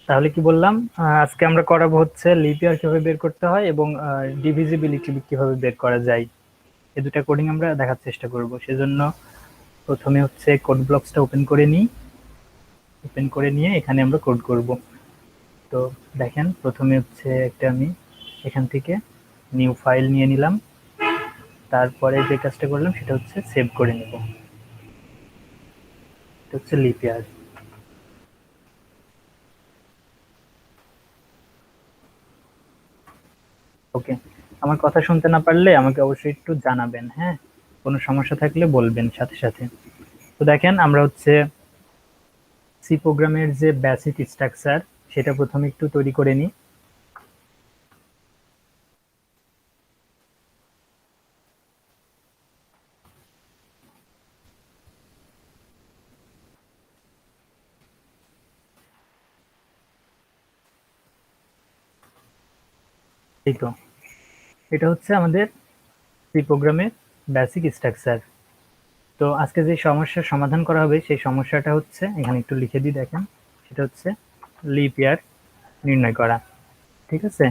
তাহলে কি বললাম, আজকে আমরা করাবো হচ্ছে লিপ ইয়ার কিভাবে বের করতে হয় এবং ডিভিজিবিলিটি কিভাবে বের করা যায়। এই দুটা কোডিং আমরা দেখার চেষ্টা করব। সেজন্য প্রথমে হচ্ছে কোড ব্লকসটা ওপেন করে নিই। ওপেন করে নিয়ে এখানে আমরা কোড করব। তো দেখেন, প্রথমে হচ্ছে একটা আমি এখান থেকে নিউ ফাইল নিয়ে নিলাম। তারপরে যে কাজটা করলাম সেটা হচ্ছে সেভ করে নেব। এটা হচ্ছে লিপ ইয়ার। ওকে, আমার কথা শুনতে না পারলে আমাকে অবশ্যই একটু জানাবেন, হ্যাঁ? কোনো সমস্যা থাকলে বলবেন সাথে সাথে। তো দেখেন, আমরা হচ্ছে সি প্রোগ্রামের যে বেসিক স্ট্রাকচার সেটা প্রথমে একটু তৈরি করে নিই। এই তো, এটা হচ্ছে আমাদের সি প্রোগ্রামের বেসিক স্ট্রাকচার। তো আজকে যে সমস্যার সমাধান করা হবে সেই সমস্যাটা হচ্ছে, এখানে একটু লিখে দিই দেখেন, সেটা হচ্ছে লিপ ইয়ার নির্ণয় করা। ঠিক আছে,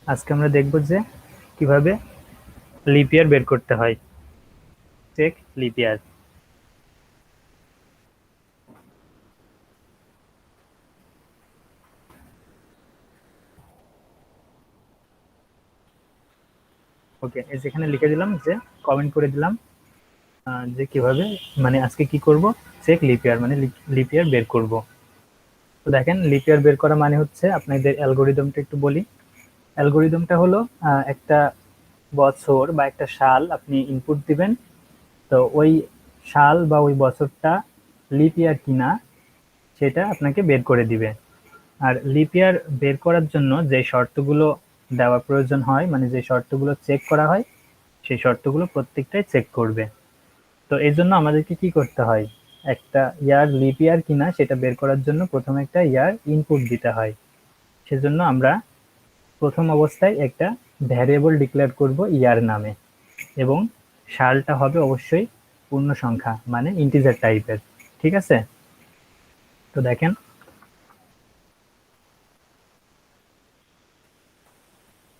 আজকে আমরা দেখব যে কিভাবে লিপ ইয়ার বের করতে হয়। চেক লিপ ইয়ার। ওকে, এই যেখানে লিখে দিলাম, যে কমেন্ট করে দিলাম যে কিভাবে, মানে আজকে কি করব, চেক লিপ ইয়ার মানে লিপ ইয়ার বের করব। তো দেখেন, লিপ ইয়ার বের করা মানে হচ্ছে, আপনাদের অ্যালগোরিদমটা একটু বলি। অ্যালগোরিদমটা হলো একটা বছর বা একটা সাল আপনি ইনপুট দিবেন। তো ওই সাল বা ওই বছরটা লিপ ইয়ার কিনা সেটা আপনাকে বের করে দিবে। আর লিপ ইয়ার বের করার জন্য যে শর্তগুলো দেওয়া প্রয়োজন হয়, মানে যে শর্তগুলো চেক করা হয়, সেই শর্তগুলো প্রত্যেকটাই চেক করবে। তো এই জন্য আমাদেরকে কি করতে হয়, একটা ইয়ার লিপ ইয়ার কিনা সেটা বের করার জন্য প্রথমে একটা ইয়ার ইনপুট দিতে হয়। সেজন্য আমরা প্রথম অবস্থায় একটা ভ্যারিয়েবল ডিক্লেয়ার করব ইয়ার নামে, এবং সালটা হবে অবশ্যই পূর্ণ সংখ্যা মানে ইন্টিজার টাইপের। ঠিক আছে, তো দেখেন,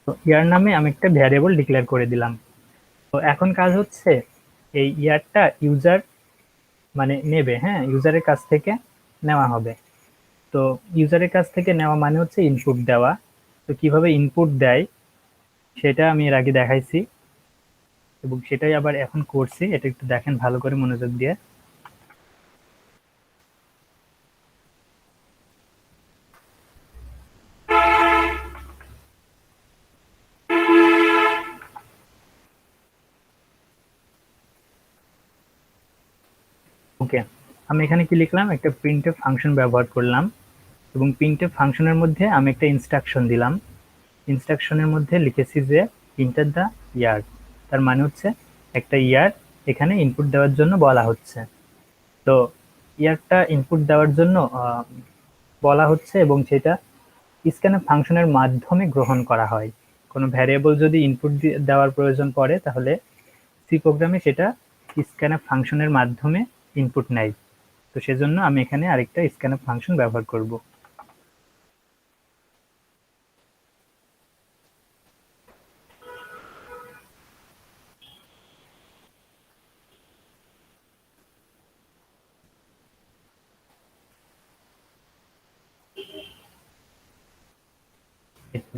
তো ইয়ার নামে আমি একটা ভ্যারিয়েবল ডিক্লেয়ার করে দিলাম। তো এখন কাজ হচ্ছে, এই ইয়ারটা ইউজার মানে নেবে, হ্যাঁ, ইউজারের কাছ থেকে নেওয়া হবে। তো ইউজারের কাছ থেকে নেওয়া মানে হচ্ছে ইনপুট দেওয়া। তো কিভাবে ইনপুট দেয় সেটা আমি এর আগে দেখাইছি, এবং সেটাই আবার এখন করছি। এটা একটু দেখেন ভালো করে মনোযোগ দিয়ে। ওকে, আমি এখানে কি লিখলাম, একটা প্রিন্টএফ ফাংশন ব্যবহার করলাম, এবং প্রিন্টএফ ফাংশনের মধ্যে আমি একটা ইনস্ট্রাকশন দিলাম। ইনস্ট্রাকশনের মধ্যে লিখেছি যে ইন্টার দ্য ইয়ার, তার মানে হচ্ছে একটা ইয়ার এখানে ইনপুট দেওয়ার জন্য বলা হচ্ছে। তো ইয়ারটা ইনপুট দেওয়ার জন্য বলা হচ্ছে, এবং সেটা স্ক্যানএফ ফাংশনের মাধ্যমে গ্রহণ করা হয়। কোনো ভ্যারিয়েবল যদি ইনপুট দেওয়ার প্রয়োজন পড়ে, তাহলে সি প্রোগ্রামে সেটা স্ক্যানএফ ফাংশনের মাধ্যমে ইনপুট নেয়। তো সেজন্য আমি এখানে আরেকটা স্ক্যানএফ ফাংশন ব্যবহার করব।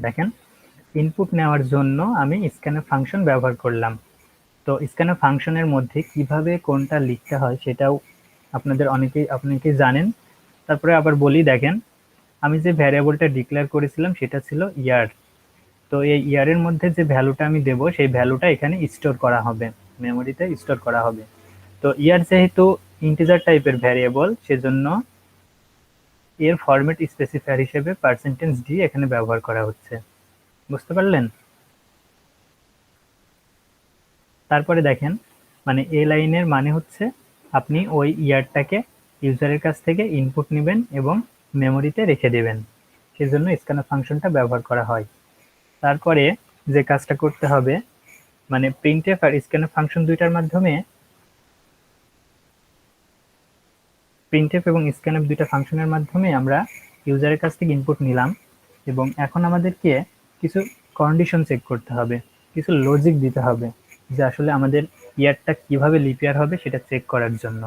দেখেন, ইনপুট নেওয়ার জন্য আমি স্ক্যানএফ ফাংশন ব্যবহার করলাম। তো স্ক্যানএফ ফাংশনের মধ্যে কিভাবে কোনটা লিখতে হয় সেটাও আপনাদের অনেকেই জানেন। তারপরে আবার বলি, দেখেন, আমি যে ভ্যারিয়েবলটা ডিক্লেয়ার করেছিলাম সেটা ছিল ইয়ার। তো এই ইয়ারের মধ্যে যে ভ্যালুটা আমি দেব সেই ভ্যালুটা এখানে স্টোর করা হবে, মেমোরিতে স্টোর করা হবে। তো ইয়ার যেহেতু ইন্টিজার টাইপের ভ্যারিয়েবল, সেজন্য এর ফরম্যাট স্পেসিফায়ার হিসেবে %d এখানে ব্যবহার করা হচ্ছে। বুঝতে পারলেন? তারপরে দেখেন, মানে এই লাইনের মানে হচ্ছে আপনি ওই ইয়ারটাকে ইউজারের কাছ থেকে ইনপুট নেবেন এবং মেমোরিতে রেখে দেবেন। সেজন্য স্ক্যানআপ ফাংশনটা ব্যবহার করা হয়। তারপরে যে কাজটা করতে হবে, মানে প্রিন্টএফ আর স্ক্যানআপ ফাংশন দুইটার মাধ্যমে, প্রিন্টএফ এবং স্ক্যানআপ দুইটা ফাংশনের মাধ্যমে আমরা ইউজারের কাছ থেকে ইনপুট নিলাম এবং এখন আমাদেরকে কিছু কন্ডিশন চেক করতে হবে, কিছু লজিক দিতে হবে যে আসলে আমাদের ইয়ারটা কিভাবে লিপ ইয়ার হবে সেটা চেক করার জন্য।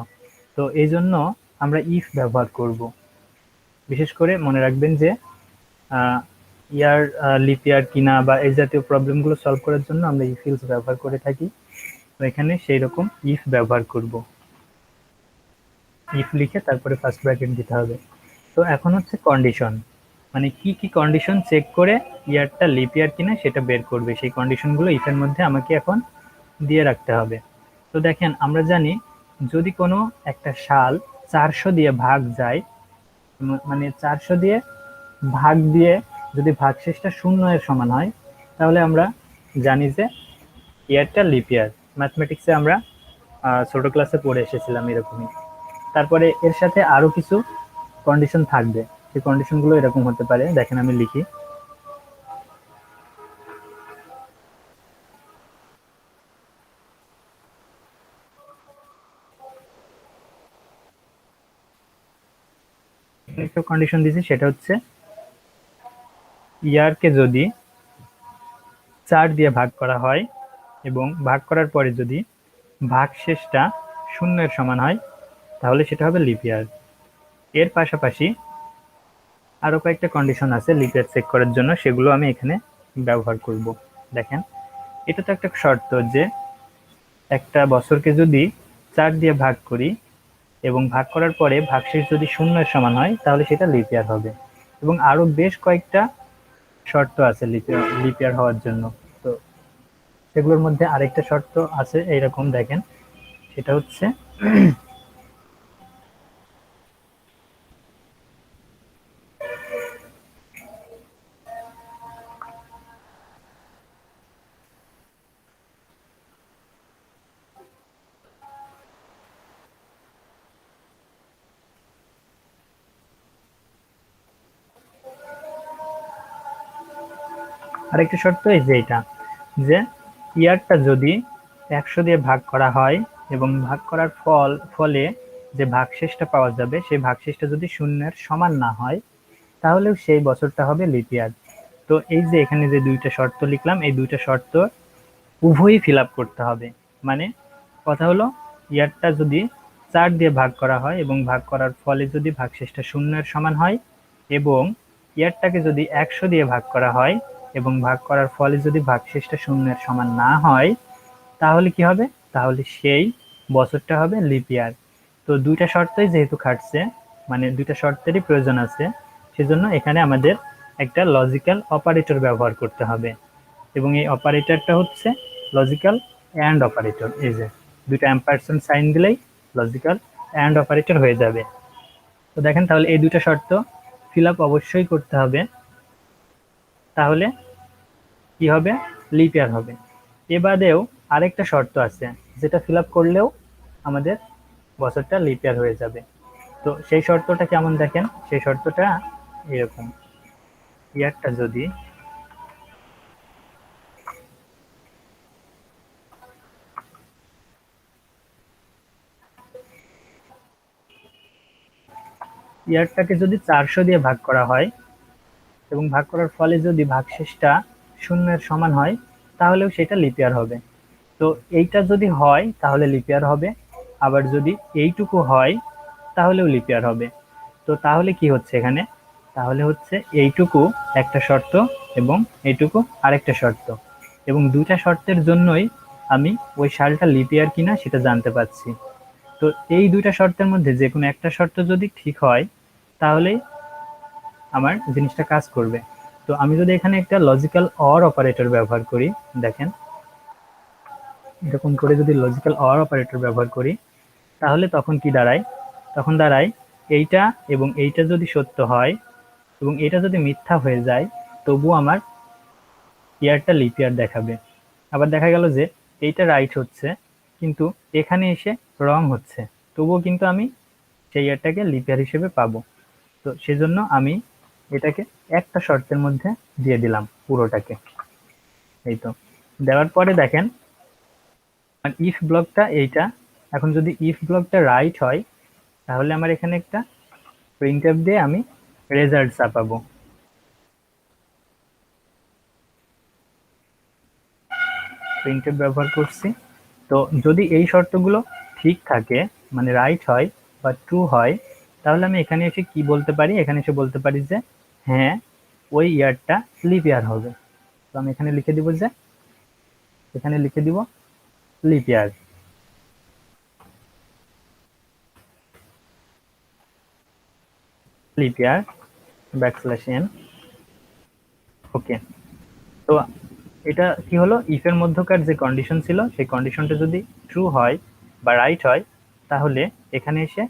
তো এই জন্য আমরা ইফ ব্যবহার করব। বিশেষ করে মনে রাখবেন যে ইয়ার লিপ ইয়ার কিনা বা এই জাতীয় প্রবলেমগুলো সলভ করার জন্য আমরা ইফ ইলস ব্যবহার করে থাকি। তো এখানে সেই রকম ইফ ব্যবহার করব, ইফ লিখে তারপরে ফার্স্ট ব্র্যাকেট দিতে হবে। তো এখন হচ্ছে কন্ডিশন, মানে কি কি কন্ডিশন চেক করে ইয়ারটা লিপ ইয়ার কিনা সেটা বের করবে, সেই কন্ডিশনগুলো ইফের মধ্যে আমাকে এখন দিয়ে রাখতে হবে। তো দেখেন আমরা জানি যদি কোনো একটা সাল 400 দিয়ে ভাগ যায়, মানে 400 দিয়ে ভাগ দিয়ে যদি ভাগশেষটা 0 এর সমান হয়, তাহলে আমরা জানি যে ইয়ারটা লিপ ইয়ার। ম্যাথমেটিক্সে আমরা ছোট ক্লাসে পড়ে এসেছিলাম এরকমই। তারপরে এর সাথে আরো কিছু কন্ডিশন থাকবে, সেই কন্ডিশনগুলো এরকম হতে পারে। দেখেন আমি লিখি, একটা কন্ডিশন দিয়েছি সেটা হচ্ছে ইয়ারকে যদি 4 দিয়ে ভাগ করা হয় এবং ভাগ করার পরে যদি ভাগশেষটা 0 এর সমান হয়, তাহলে সেটা হবে লিপ ইয়ার। এর পাশাপাশি আরো কয়েকটা কন্ডিশন আছে লিপ ইয়ার চেক করার জন্য, সেগুলো আমি এখানে ব্যবহার করব। দেখেন এটা তো একটা শর্ত যে একটা বছরকে যদি 4 দিয়ে ভাগ করি এবং ভাগ করার পরে ভাগশেষ যদি 0 এর সমান হয়, তাহলে সেটা লিপ ইয়ার হবে। এবং আরো বেশ কয়েকটা শর্ত আছে লিপ ইয়ার হওয়ার জন্য। তো সেগুলোর মধ্যে আরেকটা শর্ত আছে এইরকম, দেখেন সেটা হচ্ছে আরেকটা শর্ত এই যে এটা, যে ইয়ারটা যদি 100 দিয়ে ভাগ করা হয় এবং ভাগ করার ফলে যে ভাগশেষটা পাওয়া যাবে সেই ভাগশেষটা যদি 0 এর সমান না হয়, তাহলেও সেই বছরটা হবে লিপ ইয়ার। তো এই যে এখানে যে দুইটা শর্ত লিখলাম, এই দুইটা শর্ত উভয়ই ফিল আপ করতে হবে। মানে কথা হলো ইয়ারটা যদি 4 দিয়ে ভাগ করা হয় এবং ভাগ করার ফলে যদি ভাগশেষটা 0 এর সমান হয়, এবং ইয়ারটাকে যদি 100 দিয়ে ভাগ করা হয় এবং ভাগ করার ফলে যদি ভাগশেষটা 0 এর সমান না হয়, তাহলে কি হবে? তাহলে সেই বছরটা হবে লিপ ইয়ার। তো দুইটা শর্তই যেহেতু খাটছে, মানে দুইটা শর্তেরই প্রয়োজন আছে, সেজন্য এখানে আমাদের একটা লজিক্যাল অপারেটর ব্যবহার করতে হবে। এবং এই অপারেটরটা হচ্ছে লজিক্যাল অ্যান্ড অপারেটর। এই যে দুইটা অ্যাম্পারসেন্ট সাইন দিলেই লজিক্যাল অ্যান্ড অপারেটর হয়ে যাবে। তো দেখেন তাহলে এই দুইটা শর্ত ফিল আপ অবশ্যই করতে হবে, তাহলে কি হবে? লিপ ইয়ার হবে। এ বাদেও আরেকটা শর্ত আছে যেটা ফিল আপ করলেও আমাদের বছরটা লিপ ইয়ার হয়ে যাবে। তো সেই শর্তটা কেমন দেখেন, সেই শর্তটা এরকম, ইয়ারটা যদি ইয়ারটাকে যদি 400 দিয়ে ভাগ করা হয় এবং ভাগ করার ফলে যদি ভাগশেষটা 0 এর সমান হয়, তাহলেও সেটা লিপ ইয়ার হবে। তো এইটা যদি হয় তাহলে লিপ ইয়ার হবে, আবার যদি এইটুকু হয় তাহলেও লিপ ইয়ার হবে। তো তাহলে কি হচ্ছে এখানে? তাহলে হচ্ছে এইটুকু একটা শর্ত এবং এইটুকু আরেকটা শর্ত, এবং দুইটা শর্তের জন্যই আমি ওই সালটা লিপ ইয়ার কিনা সেটা জানতে পারছি। তো এই দুইটা শর্তের মধ্যে যে কোনো একটা শর্ত যদি ঠিক হয়, তাহলেই আমার জিনিসটা কাজ করবে। তো আমি যদি এখানে একটা লজিক্যাল অর অপারেটর ব্যবহার করি, দেখেন এরকম করে যদি লজিক্যাল অর অপারেটর ব্যবহার করি, তাহলে তখন কি দাঁড়ায়? তখন দাঁড়ায় এইটা এবং এইটা যদি সত্য হয় এবং এটা যদি মিথ্যা হয়ে যায়, তবু আমার ইয়ারটা লিপ ইয়ার দেখাবে। আবার দেখা গেল যে এইটা রাইট হচ্ছে কিন্তু এখানে এসে রং হচ্ছে, তবুও কিন্তু আমি সেই ইয়ারটাকে লিপ ইয়ার হিসেবে পাবো। তো সেজন্য আমি এটাকে একটা শর্তের মধ্যে দিয়ে দিলাম পুরোটাকে। এই তো দেওয়ার পরে দেখেন ইফ ব্লকটা এইটা, এখন যদি ইফ ব্লকটা রাইট হয়, তাহলে আমার এখানে একটা প্রিন্টএফ দিয়ে আমি রেজাল্ট ছাপাবো। প্রিন্টএফ ব্যবহার করছি। তো যদি এই শর্তগুলো ঠিক থাকে, মানে রাইট হয় বা ট্রু হয়, তাহলে আমি এখানে এসে কি বলতে পারি, এখানে এসে বলতে পারি যে হ্যাঁ ওই ইয়ারটা লিপ ইয়ার হবে। তো আমি এখানে লিখে দিব যে, এখানে লিখে দিব লিপ ইয়ার। লিপ ইয়ার \n। ওকে। তো এটা কি হলো, ইফের মধ্যকার যে কন্ডিশন ছিল সেই কন্ডিশনটা যদি ট্রু হয় বা রাইট হয়, তাহলে এখানে এসে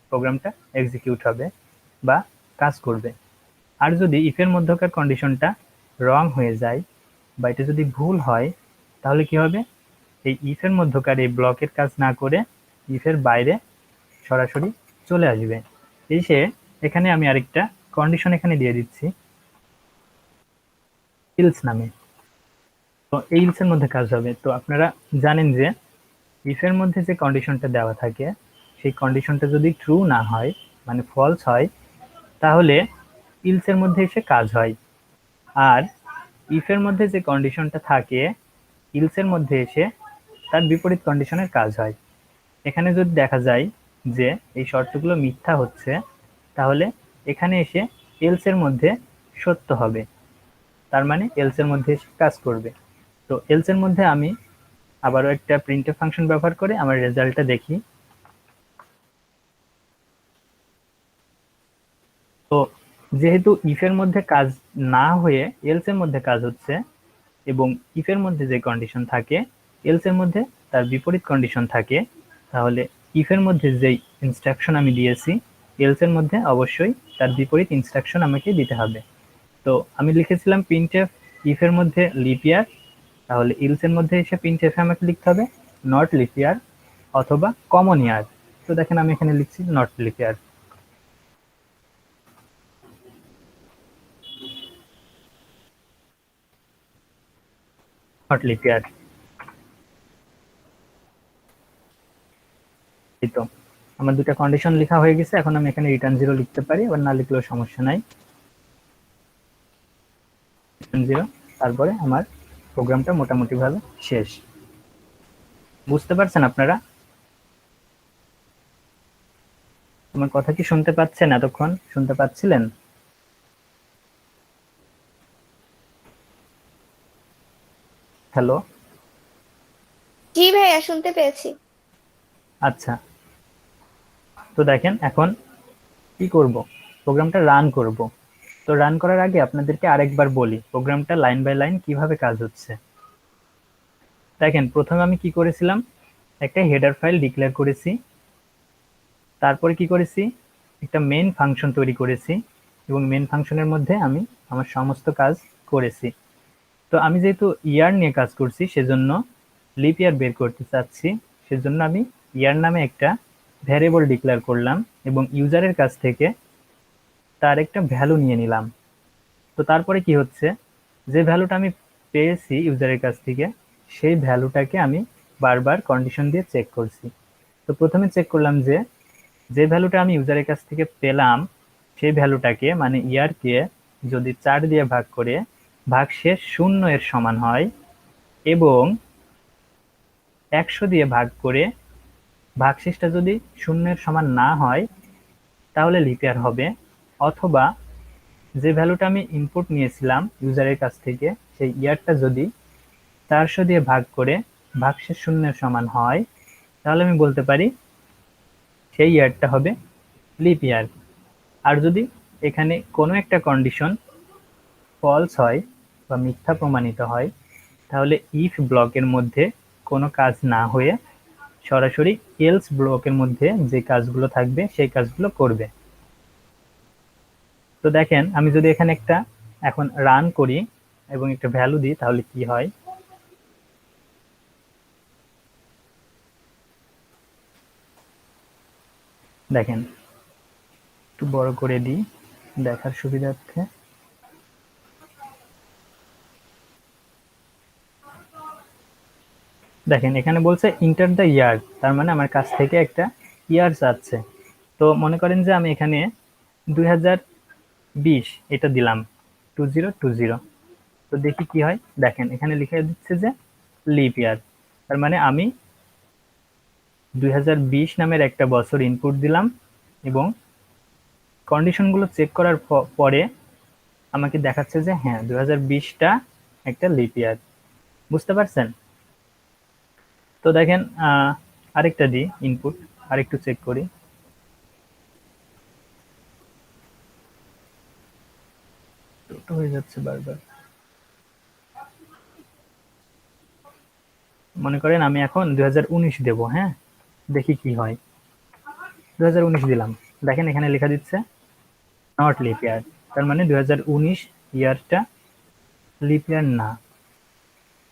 প্রোগ্রামটা এক্সিকিউট হবে বা কাজ করবে। আর যদি ইফের মধ্যকার কন্ডিশনটা রং হয়ে যায় বা এটা যদি ভুল হয়, তাহলে কি হবে, এই ইফের মধ্যকার এই ব্লকের কাজ না করে ইফের বাইরে সরাসরি চলে আসবে। এসে এখানে আমি আরেকটা কন্ডিশন এখানে দিয়ে দিচ্ছি ইলস নামে। তো এই ইলস এর মধ্যে কাজ হবে। তো আপনারা জানেন যে ইফের মধ্যে যে কন্ডিশনটা দেওয়া থাকে সেই কন্ডিশনটা যদি ট্রু না হয়, মানে ফলস হয়, তাহলে ইলস এর মধ্যে এসে কাজ হয়। আর ইফের মধ্যে যে কন্ডিশনটা থাকে ইলস এর মধ্যে এসে তার বিপরীত কন্ডিশনের কাজ হয়। এখানে যদি দেখা যায় যে এই শর্তগুলো মিথ্যা হচ্ছে, তাহলে এখানে এসে এলস এর মধ্যে সত্য হবে, তার মানে এলস এর মধ্যে এসে কাজ করবে। তো এলস এর মধ্যে আমি আবারও একটা প্রিন্টএফ ফাংশন ব্যবহার করে আমার রেজাল্টটা দেখি। তো যেহেতু ইফের মধ্যে কাজ না হয়ে এলস এর মধ্যে কাজ হচ্ছে, এবং ইফের মধ্যে যে কন্ডিশন থাকে এলস এর মধ্যে তার বিপরীত কন্ডিশন থাকে, তাহলে ইফের মধ্যে যে ইনস্ট্রাকশন আমি দিয়েছি এলস এর মধ্যে অবশ্যই তার বিপরীত ইনস্ট্রাকশন আমাকে দিতে হবে। তো আমি লিখেছিলাম প্রিন্টএফ ইফের মধ্যে লিপ ইয়ার, তাহলে ইলস এর মধ্যে এসে প্রিন্টএফ আমাকে লিখতে হবে নট লিপ ইয়ার অথবা কমন ইয়ার। তো দেখেন আমি এখানে লিখছি not lip year. Not lip ইয়ার। এই তো আমার দুটা কন্ডিশন লেখা হয়ে গেছে। এখন আমি এখানে রিটার্ন 0 লিখতে পারি, আবার না লিখলেও সমস্যা নাই। রিটার্ন 0, তারপরে আমার প্রোগ্রামটা মোটামুটি ভাবে শেষ। বুঝতে পারছেন আপনারা? আমার কথা কি শুনতে পাচ্ছেন? এতক্ষণ শুনতে পাচ্ছিলেন? হ্যালো? জি ভাইয়া, শুনতে পেয়েছি। আচ্ছা। তো দেখেন এখন কি করব, প্রোগ্রামটা রান করব। তো রান করার আগে আপনাদেরকে আরেকবার বলি প্রোগ্রামটা লাইন বাই লাইন কিভাবে কাজ হচ্ছে। দেখেন প্রথমে আমি কি করেছিলাম, একটা হেডার ফাইল ডিক্লেয়ার করেছি, তারপরে কি করেছি, একটা মেইন ফাংশন তৈরি করেছি, এবং মেইন ফাংশনের মধ্যে আমি আমার সমস্ত কাজ করেছি। তো আমি যেহেতু ইয়ার নিয়ে কাজ করছি সেজন্য লিপ ইয়ার বের করতে চাচ্ছি, সেজন্য আমি ইয়ার নামে একটা ভ্যারিয়েবল ডিক্লেয়ার করলাম এবং ইউজারের কাছ থেকে তার একটা ভ্যালু নিয়ে নিলাম। তো তারপরে কি হচ্ছে, যে ভ্যালুটা আমি পেয়েছি ইউজারের কাছ থেকে সেই ভ্যালুটাকে আমি বারবার কন্ডিশন দিয়ে চেক করছি। তো প্রথমে চেক করলাম যে যে ভ্যালুটা আমি ইউজারের কাছ থেকে পেলাম সেই ভ্যালুটাকে, মানে ইয়ারকে যদি 4 দিয়ে ভাগ করে ভাগশেষ 0 এর সমান হয় এবং 100 দিয়ে ভাগ করে ভাগশেষটা যদি 0 এর সমান না হয় তাহলে লিপ ইয়ার হবে। অথবা যে ভ্যালুটা আমি ইনপুট নিয়েছিলাম ইউজারের কাছ থেকে সেই ইয়ারটা যদি 400 দিয়ে ভাগ করে ভাগশেষ 0 এর সমান হয়, তাহলে আমি বলতে পারি সেই ইয়ারটা হবে লিপ ইয়ার। আর যদি এখানে কোনো একটা কন্ডিশন ফলস হয় বা মিথ্যা প্রমাণিত হয়, তাহলে ইফ ব্লকের মধ্যে কোনো কাজ না হয়ে সরাসরি এলস ব্লকের মধ্যে যে কাজগুলো থাকবে সেই কাজগুলো করবে। তো দেখেন আমি যদি এখানে একটা এখন রান করি এবং একটা ভ্যালু দিই তাহলে কি হয়। দেখেন একটু বড় করে দিই দেখার সুবিধার্থে। দেখেন এখানে বলছে ইন্টার দ্য ইয়ার, তার মানে আমার কাছ থেকে একটা ইয়ার চাচ্ছে। তো মনে করেন যে আমি এখানে 2000 20 এটা দিলাম 2020। তো দেখি কি হয়। দেখেন এখানে লিখে দিচ্ছে যে লিপ ইয়ার, তার মানে আমি 2020 নামের একটা বছর ইনপুট দিলাম এবং কন্ডিশন গুলো চেক করার পরে আমাকে দেখাচ্ছে যে হ্যাঁ 2020টা একটা লিপ ইয়ার। বুঝতে পারছেন? তো দেখেন আরেকটা দিই ইনপুট, আরেকটু চেক করি। ছোট হয়ে যাচ্ছে বারবার। মনে করেন আমি এখন 2019 দেব, হ্যাঁ, দেখি কি হয়। 2019 দিলাম, দেখেন এখানে লেখা দিচ্ছে নট লিপ ইয়ার, তার মানে 2019 ইয়ারটা লিপ ইয়ার না।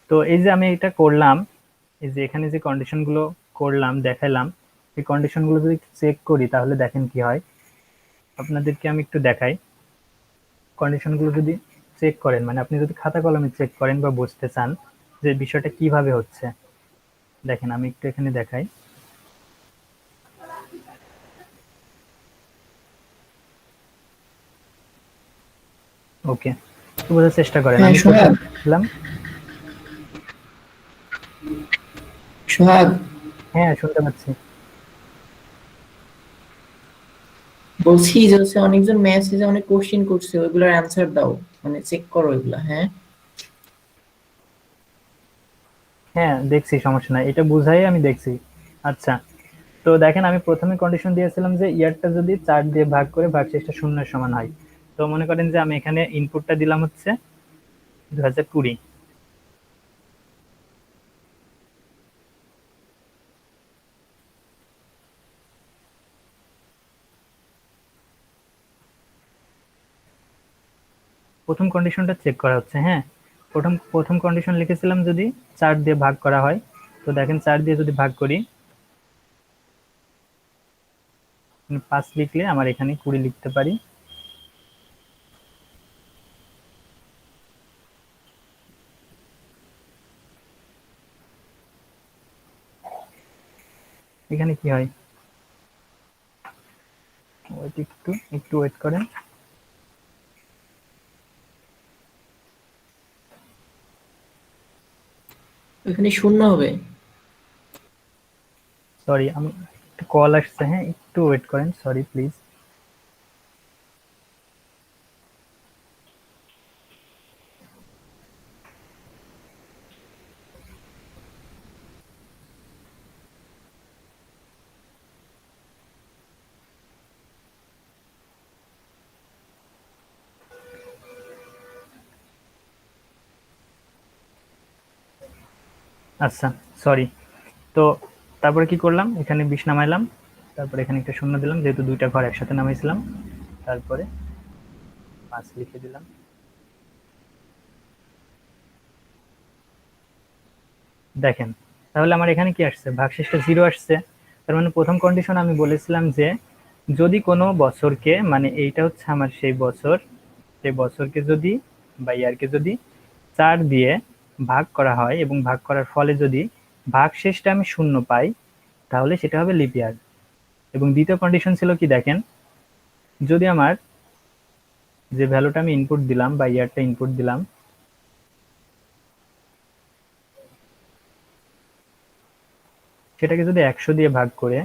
তো এই যে আমি এটা করলাম, এই যে এখানে যে কন্ডিশন গুলো করলাম দেখাইলাম, এই কন্ডিশন গুলো যদি চেক করি তাহলে দেখেন কি হয়। আপনাদেরকে আমি একটু দেখাই। কন্ডিশন গুলো যদি চেক করেন, মানে আপনি যদি খাতা কলমে চেক করেন বা বুঝতে চান যে বিষয়টা কিভাবে হচ্ছে, দেখেন আমি একটু এখানে দেখাই। ওকে, বোঝার চেষ্টা করেন। হ্যাঁ আমি সোহাগ, করলাম। সোহাগ হ্যাঁ, শুনতে পাচ্ছি। বলছি যে হচ্ছে অনেকজন মেসেজে অনেক কোশ্চেন করছে, ওইগুলোর অ্যান্সার দাও, মানে চেক করো ওইগুলা। হ্যাঁ হ্যাঁ, দেখছি, সমস্যা নাই, এটা বুঝাই আমি দেখছি। আচ্ছা, তো দেখেন আমি প্রথমে কন্ডিশন দিয়েছিলাম যে ইয়ারটা যদি 4 দিয়ে ভাগ করে ভাগশেষটা শূন্যের সমান হয়। তো মনে করেন যে আমি এখানে ইনপুটটা দিলাম হচ্ছে 2020। প্রথম কন্ডিশনটা চেক করা হচ্ছে, হ্যাঁ। প্রথম প্রথম কন্ডিশন লিখেছিলাম যদি 4 দিয়ে ভাগ করা হয়। তো দেখেন 4 দিয়ে যদি ভাগ করি, 5 লিখলে আমার এখানে 20 লিখতে পারি। এখানে কি হয়, ওয়েট, একটু একটু ওয়েট করেন। ওইখানে শূন্য হবে। সরি, আমি একটু কল আসছে, হ্যাঁ, একটু ওয়েট করেন, সরি প্লিজ। আচ্ছা, সরি। তো তারপরে কি করলাম, এখানে 20 নামাইলাম, তারপরে এখানে একটা শূন্য দিলাম যেহেতু দুইটা ঘর একসাথে নামাইছিলাম, তারপরে 5 লিখে দিলাম। দেখেন তাহলে আমার এখানে কি আসছে, ভাগশেষটা 0 আসছে। তার মানে প্রথম কন্ডিশন আমি বলেছিলাম যে যদি কোনো বছরকে, মানে এইটা হচ্ছে আমার সেই বছর, সেই বছরকে যদি বা ইয়ারকে যদি 4 দিয়ে ভাগ করা হয় এবং ভাগ করার ফলে যদি ভাগশেষটা আমি শূন্য পাই, তাহলে সেটা হবে লিপ ইয়ার। এবং দ্বিতীয় কন্ডিশন ছিল কি দেখেন, যদি আমার যে ভ্যালুটা আমি ইনপুট দিলাম বা ইয়ারটা ইনপুট দিলাম, সেটাকে যদি 100 দিয়ে ভাগ করে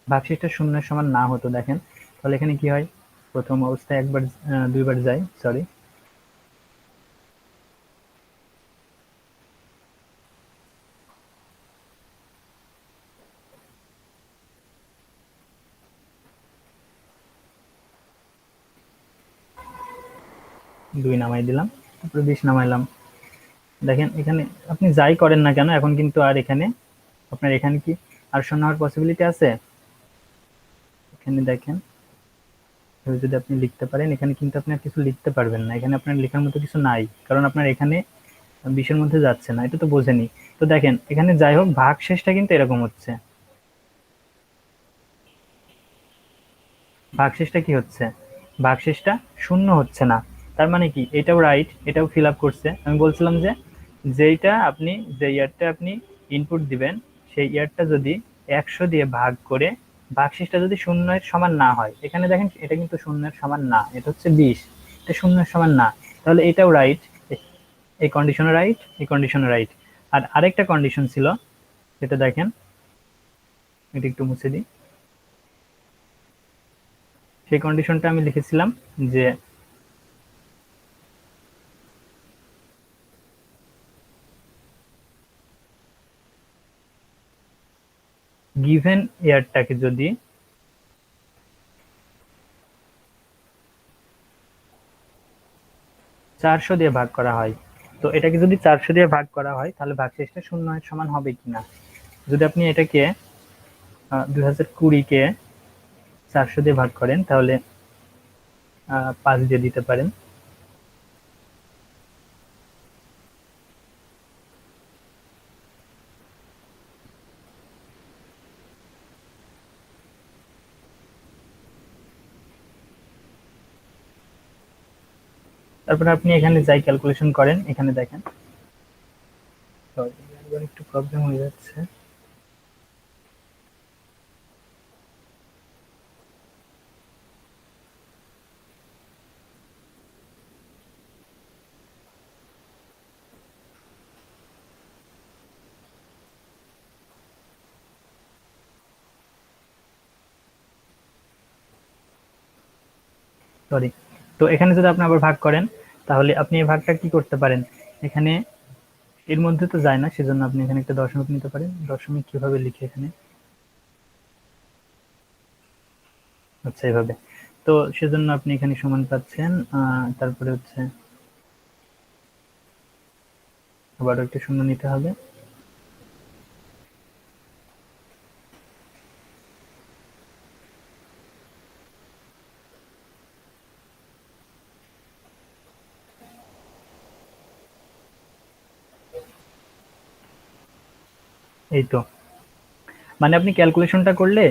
ভাগশেষটা শূন্যের সমান না হতো, দেখেন তাহলে এখানে কি হয়। প্রথম অবস্থায় একবার, দুইবার যাই, সরি। দুই নামাই দিলাম, তারপরে 20 নামাইলাম। দেখেন এখানে আপনি যাই করেন না কেন, এখন কিন্তু আর এখানে আপনার এখানে কি আর শূন্য হওয়ার পসিবিলিটি আছে? এখানে দেখেন, এভাবে যদি আপনি লিখতে পারেন, এখানে কিন্তু আপনি আর কিছু লিখতে পারবেন না, এখানে আপনার লেখার মতো কিছু নাই, কারণ আপনার এখানে 20-এর মধ্যে যাচ্ছে না, এটা তো বোঝেনি। তো দেখেন এখানে যাই হোক ভাগ শেষটা কিন্তু এরকম হচ্ছে, ভাগশেষটা কি হচ্ছে, ভাগশেষটা শূন্য হচ্ছে না। তার মানে কি, এটাও রাইট, এটাও ফিল আপ করছে। আমি বলছিলাম যে যেইটা আপনি, যে ইয়ারটা আপনি ইনপুট দিবেন, সেই ইয়ারটা যদি 100 দিয়ে ভাগ করে ভাগশেষটা যদি শূন্যের সমান না হয়, এখানে দেখেন এটা কিন্তু শূন্যের সমান না, এটা হচ্ছে 20, এটা শূন্যের সমান না, তাহলে এটাও রাইট, এই কন্ডিশনও রাইট, এই কন্ডিশনও রাইট। আর আরেকটা কন্ডিশন ছিল, এটা দেখেন, এটা একটু মুছে দিই। সেই কন্ডিশনটা আমি লিখেছিলাম যে গিভেন ইয়ারটাকে যদি 400 দিয়ে ভাগ করা হয়, তো এটাকে যদি 400 দিয়ে ভাগ করা হয় তাহলে ভাগশেষটা শূন্যের সমান হবে কিনা। যদি আপনি এটাকে 2020 কে 400 দিয়ে ভাগ করেন তাহলে 5 দিয়ে দিতে পারেন। তারপরে আপনি এখানে যাই ক্যালকুলেশন করেন, এখানে দেখেন, সরি একবার একটু প্রবলেম হয়ে যাচ্ছে। সরি। তো এখানে যদি আপনি আবার ভাগ করেন তাহলে আপনি এই ভাগটা কি করতে পারেন, এখানে এর মধ্যে তো যায় না, সেজন্য আপনি এখানে একটা দশমিক নিতে পারেন। দশমিক কিভাবে লিখে এখানে, আচ্ছা এইভাবে। তো সেজন্য আপনি এখানে সমান পাচ্ছেন, তারপরে হচ্ছে আবারও একটা শূন্য নিতে হবে। এই তো, মানে আপনি ক্যালকুলেশনটা করলে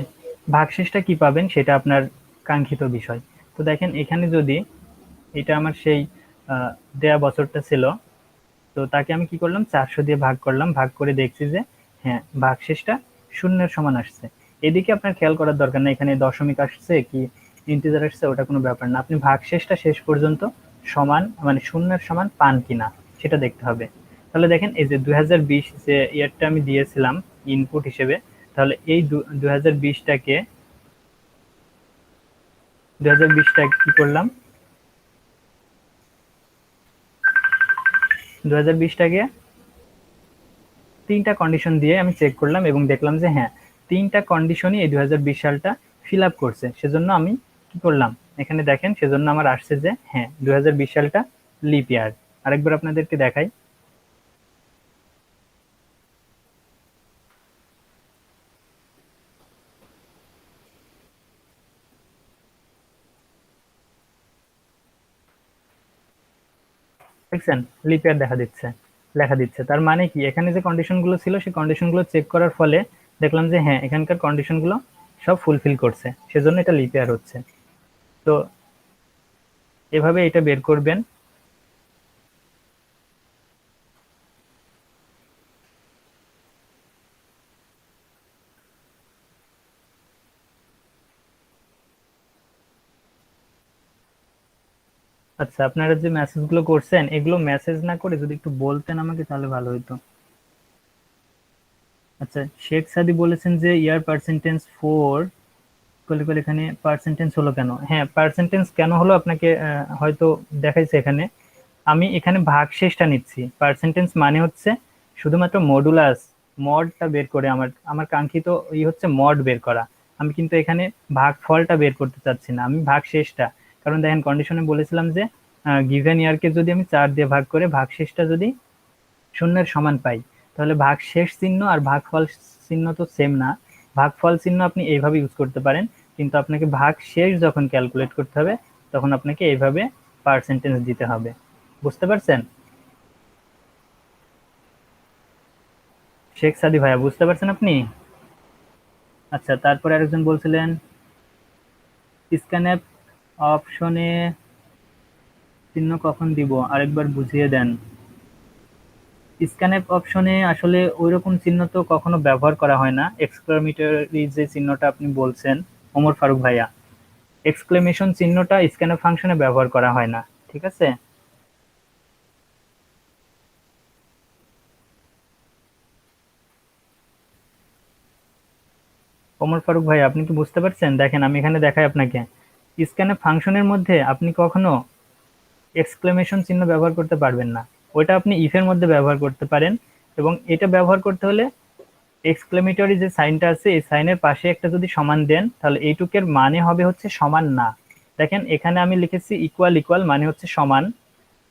ভাগশেষটা কি পাবেন সেটা আপনার কাঙ্ক্ষিত বিষয়। তো দেখেন এখানে যদি এটা আমার সেই দেয়া বছরটা ছিল, তো তাকে আমি কি করলাম 400 দিয়ে ভাগ করলাম, ভাগ করে দেখছি যে হ্যাঁ ভাগশেষটা শূন্যের সমান আসছে। এদিকে আপনার খেয়াল করার দরকার না এখানে দশমিক আসছে কি ইন্টিজার আসছে, ওটা কোনো ব্যাপার না, আপনি ভাগশেষটা শেষ পর্যন্ত সমান মানে শূন্যের সমান পান কিনা সেটা দেখতে হবে। তাহলে দেখেন এই যে 2020 যে ইয়ারটা আমি দিয়েছিলাম ইনপুট হিসেবে, তাহলে এই 2020টাকে 2020টাকে কি করলাম, 2020টাকে 3টা কন্ডিশন দিয়ে আমি চেক করলাম এবং দেখলাম যে হ্যাঁ 3টা কন্ডিশনই এই 2020 সালটা ফিল আপ করছে। সেজন্য আমি কি করলাম, এখানে দেখেন সেজন্য আমার আসছে যে হ্যাঁ 2020 সালটা লিপ ইয়ার। আরেকবার আপনাদেরকে দেখাই, দেখছেন লিপ ইয়ার দেখা দিচ্ছে, লেখা দিচ্ছে। তার মানে কি এখানে যে কন্ডিশন গুলো ছিল সেই কন্ডিশন গুলো চেক করার ফলে দেখলাম যে হ্যাঁ এখানকার কন্ডিশন গুলো সব ফুলফিল করছে, সেজন্য এটা লিপ ইয়ার হচ্ছে। তো এভাবে এটা বের করবেন। আচ্ছা আপনারা যে মেসেজ গুলো করছেন এগুলো মেসেজ না করে যদি একটু বলতেন আমাকে তাহলে ভালো হতো। আচ্ছা শেখ সাদি বলেছেন যে ইয়ার পার্সেন্টেজ 4, বলে বলে এখানে পার্সেন্টেজ হলো কেন, হ্যাঁ পার্সেন্টেজ কেন হলো আপনাকে হয়তো দেখাইছে এখানে। আমি এখানে ভাগশেষটা নিচ্ছি, পার্সেন্টেজ মানে হচ্ছে শুধুমাত্র মডুলাস মডটা বের করে আমার আমার কাঙ্ক্ষিত হচ্ছে মড বের করা। আমি কিন্তু এখানে ভাগফলটা বের করতে চাচ্ছি না, আমি ভাগশেষটা। কারণ দেখেন কন্ডিশনে বলেছিলাম যে গিভেন ইয়ারকে যদি আমি 4 দিয়ে ভাগ করে ভাগশেষটা যদি শূন্যের সমান পাই, তাহলে ভাগশেষ চিহ্ন আর ভাগফল চিহ্ন তো সেম না। ভাগফল চিহ্ন আপনি এইভাবে ইউজ করতে পারেন, কিন্তু আপনাকে ভাগশেষ যখন ক্যালকুলেট করতে হবে তখন আপনাকে এইভাবে পার্সেন্টেজ দিতে হবে। বুঝতে পারছেন শেখ সাদি ভাইয়া, বুঝতে পারছেন আপনি? আচ্ছা তারপরে আরেকজন বলছিলেন স্ক্যানএপ অপশনে চিহ্ন কখন দিব আরেকবার বুঝিয়ে দেন। স্ক্যানএফ অপশনে আসলে ওইরকম চিহ্ন তো কখনো ব্যবহার করা হয় না। এক্সক্লামেটরি যে চিহ্নটা আপনি বলছেন ওমর ফারুক ভাইয়া, এক্সক্লেমেশন চিহ্নটা স্ক্যানএফ ফাংশনে ব্যবহার করা হয় না, ঠিক আছে? ওমর ফারুক ভাই, আপনি কি বুঝতে পারছেন? দেখেন আমি এখানে দেখাই আপনাকে, স্ক্যানএফ ফাংশনের মধ্যে আপনি কখনো এক্সক্লেমেশন চিহ্ন ব্যবহার করতে পারবেন না। ওইটা আপনি ইফের মধ্যে ব্যবহার করতে পারেন, এবং এটা ব্যবহার করতে হলে এক্সক্লেমেটরি যে সাইনটা আছে এই সাইনের পাশে একটা যদি সমান দেন তাহলে এইটুকের মানে হবে হচ্ছে সমান না। দেখেন এখানে আমি লিখেছি ইকুয়াল ইকুয়াল মানে হচ্ছে সমান,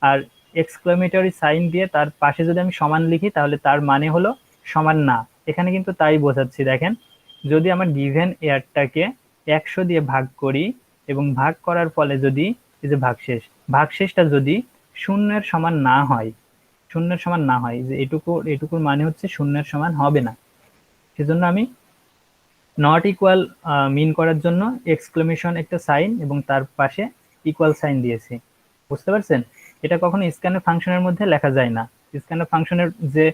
আর এক্সক্লেমেটরি সাইন দিয়ে তার পাশে যদি আমি সমান লিখি তাহলে তার মানে হলো সমান না। এখানে কিন্তু তাই বোঝাচ্ছি। দেখেন যদি আমার গিভেন এয়ারটাকে 100 দিয়ে ভাগ করি এবং ভাগ করার ফলে যদি এই যে ভাগশেষটা যদি শূন্যের সমান না হয়, শূন্যের সমান না হয়, যে এটুকুর মানে হচ্ছে শূন্যের সমান হবে না। সেজন্য আমি নট ইকুয়াল মিন করার জন্য এক্সক্লেমেশন একটা সাইন এবং তার পাশে ইকুয়াল সাইন দিয়েছি। বুঝতে পারছেন? এটা কখনো স্ক্যানএফ ফাংশনের মধ্যে লেখা যায় না। স্ক্যানএফ ফাংশনের যে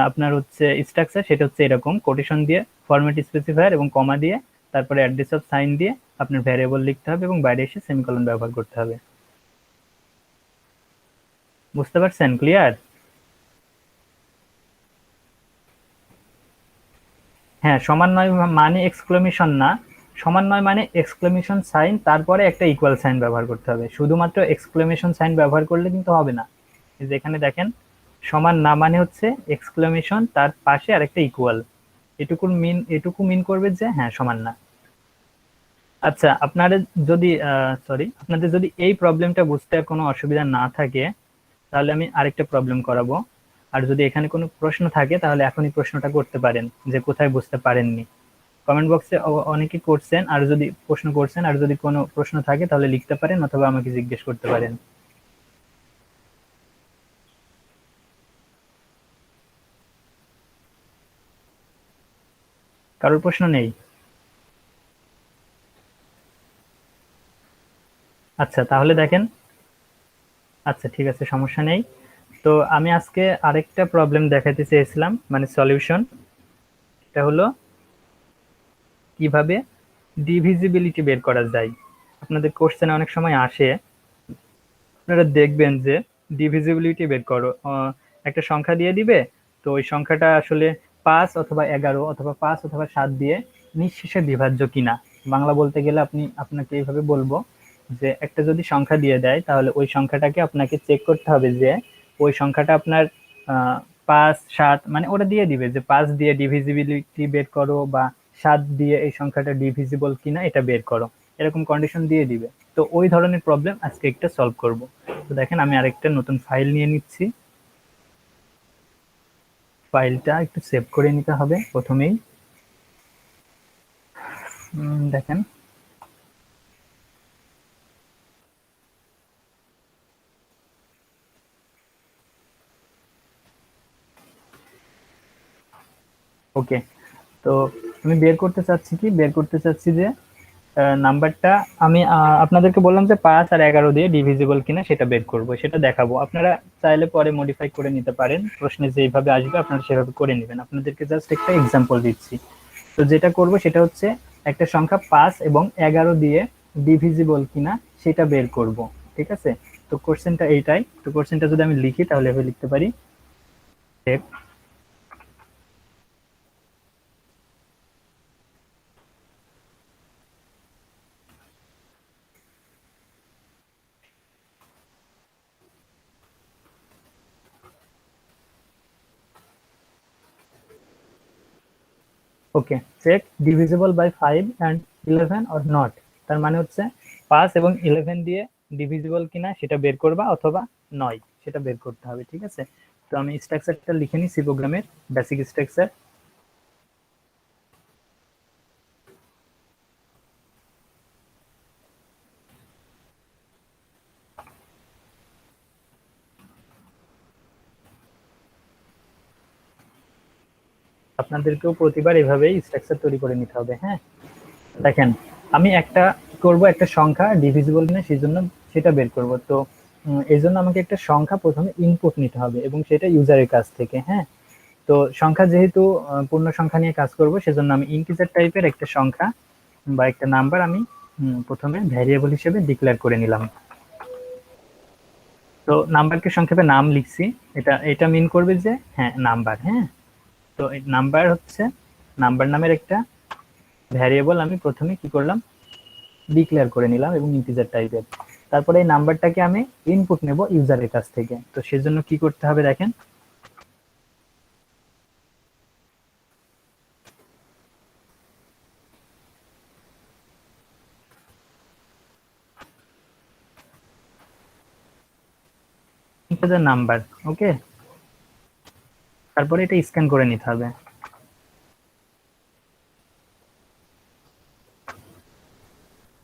আপনার হচ্ছে স্ট্রাকচার সেটা হচ্ছে এরকম, কোটেশন দিয়ে ফরম্যাট স্পেসিফায়ার এবং কমা দিয়ে তারপরে অ্যাড্রেস অফ সাইন দিয়ে আপনার ভ্যারিয়েবল লিখতে হবে এবং বাইরে এসে সেমিকোলন ব্যবহার করতে হবে। বুঝতে পারছেন? ক্লিয়ার? হ্যাঁ, সমান নয় মানে এক্সক্লেমেশন না, সমান নয় মানে এক্সক্লেমেশন সাইন তারপরে একটা ইকুয়াল সাইন ব্যবহার করতে হবে। শুধুমাত্র এক্সক্লেমেশন সাইন ব্যবহার করলে কিন্তু হবে না। এই যে এখানে দেখেন, সমান না মানে হচ্ছে এক্সক্লেমেশন তার পাশে আরেকটা ইকুয়াল, এটুকু মিন করবে যে হ্যাঁ সমান না। আচ্ছা, আপনাদের যদি এই প্রবলেমটা বুঝতে আর কোনো অসুবিধা না থাকে তাহলে আমি আরেকটা প্রবলেম করাবো। আর যদি এখানে কোনো প্রশ্ন থাকে তাহলে এখনই প্রশ্নটা করতে পারেন যে কোথায় বুঝতে পারেননি। কমেন্ট বক্সে অনেকে করছেন, আর যদি প্রশ্ন করছেন, আর যদি কোনো প্রশ্ন থাকে তাহলে লিখতে পারেন অথবা আমাকে জিজ্ঞেস করতে পারেন। কারোর প্রশ্ন নেই? আচ্ছা তাহলে দেখেন, আচ্ছা ঠিক আছে, সমস্যা নেই। তো আমি আজকে আরেকটা প্রবলেম দেখাতে চেয়েছিলাম, মানে সলিউশন। এটা হলো কিভাবে ডিভিজিবিলিটি বের করা যায়। আপনাদের কোশ্চেনে অনেক সময় আসে, আপনারা দেখবেন যে ডিভিজিবিলিটি বের করো, একটা সংখ্যা দিয়ে দিবে, তো ওই সংখ্যাটা আসলে 5 অথবা 11 অথবা 5 অথবা 7 দিয়ে নিঃশেষে বিভাজ্য কিনা। বাংলা বলতে গেলে আপনাকে এইভাবে বলবো যে একটা যদি সংখ্যা দিয়ে দেয় তাহলে ওই সংখ্যাটাকে আপনাকে চেক করতে হবে যে ওই সংখ্যাটা আপনার 5 7 মানে ওরা দিয়ে দিবে যে 5 দিয়ে ডিভিজিবিলিটি বের করো বা 7 দিয়ে এই সংখ্যাটা ডিভিজিবল কিনা এটা বের করো, এরকম কন্ডিশন দিয়ে দিবে। তো ওই ধরনের প্রবলেম আজকে একটা সলভ করব। তো দেখেন আমি আরেকটা নতুন ফাইল নিয়ে নিচ্ছি, ফাইলটা একটু সেভ করে নিতে হবে প্রথমেই। দেখেন ওকে, তো আমি বের করতে চাচ্ছি যে নাম্বারটা আমি আপনাদেরকে বললাম যে 5 আর 11 দিয়ে ডিভিজিবল কিনা সেটা বের করব, সেটা দেখাবো। আপনারা চাইলে পরে মডিফাই করে নিতে পারেন, প্রশ্নে যেভাবে আসবে আপনারা সেভাবে করে নেবেন। আপনাদেরকে জাস্ট একটা এক্সাম্পল দিচ্ছি। তো যেটা করব সেটা হচ্ছে একটা সংখ্যা 5 এবং 11 দিয়ে ডিভিজিবল কিনা সেটা বের করব, ঠিক আছে? তো কোশ্চেনটা এইটাই। তো কোশ্চেনটা যদি আমি লিখি তাহলে এভাবে লিখতে পারি, okay, check divisible by 5 and 11 or not. তার মানে হচ্ছে 5 এবং 11 দিয়ে ডিভিজিবল কিনা সেটা বের করবা অথবা নয় সেটা বের করতে হবে, ঠিক আছে? তো আমি স্ট্রাকচারটা লিখে নিই, সি প্রোগ্রামের বেসিক স্ট্রাকচার। আপনাদেরকেও প্রতিবার এভাবেই স্ট্রাকচার তৈরি করে নিতে হবে। হ্যাঁ, দেখেন আমি একটা সংখ্যা ডিভিজিবল কিনা সেই জন্য সেটা বের করব। তো এই জন্য আমাকে একটা সংখ্যা প্রথমে ইনপুট নিতে হবে এবং সেটা ইউজারের কাছ থেকে। হ্যাঁ, তো সংখ্যা যেহেতু পূর্ণ সংখ্যা নিয়ে কাজ করব, সেজন্য আমি ইন্টিজার টাইপের একটা সংখ্যা বা একটা নাম্বার আমি প্রথমে ভ্যারিয়েবল হিসেবে ডিক্লেয়ার করে নিলাম। তো নাম্বারকে সংক্ষেপে নাম লিখছি। এটা এটা মিন করবে যে হ্যাঁ নাম্বার। হ্যাঁ, তো এই নাম্বার হচ্ছে নাম্বার নামের একটা ভ্যারিয়েবল আমি প্রথমে কি করলাম, ডিক্লেয়ার করে নিলাম এবং ইন্টিজার টাইপের। তারপরে এই নাম্বারটাকে আমি ইনপুট নেব ইউজারের কাছ থেকে। তো সেজন্য কি করতে হবে দেখেন, ইন্টিজার নাম্বার। ওকে, তারপরে এটা স্ক্যান করে নিতে হবে।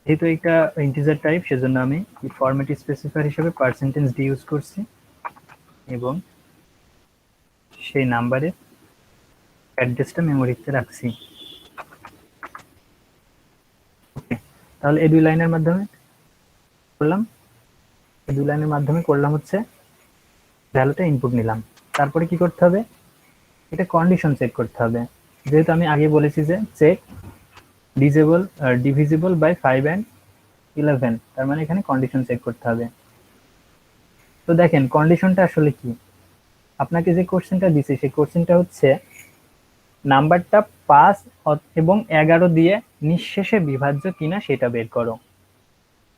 যেহেতু এটা ইন্টিজার টাইপ, সেজন্য আমি ফরম্যাট স্পেসিফায়ার হিসেবে % ডি ইউজ করছি এবং সেই নাম্বারের অ্যাড্রেসটা মেমোরিতে রাখছি। তাহলে এই দুই লাইনের মাধ্যমে করলাম, এই দুই লাইনের মাধ্যমে করলাম হচ্ছে ভ্যালুটা ইনপুট নিলাম। তারপরে কি করতে হবে, এটা কন্ডিশন চেক করতে হবে। যেহেতু আমি আগে বলেছি যে চেক ডিভিজিবল বাই 5 and 11, তার মানে এখানে কন্ডিশন চেক করতে হবে। তো দেখেন কন্ডিশনটা আসলে কি, আপনাকে যে কোশ্চেনটা দিছি সেই কোশ্চেনটা হচ্ছে নাম্বারটা 5 এবং 11 দিয়ে নিঃশেষে বিভাজ্য কিনা সেটা বের করো।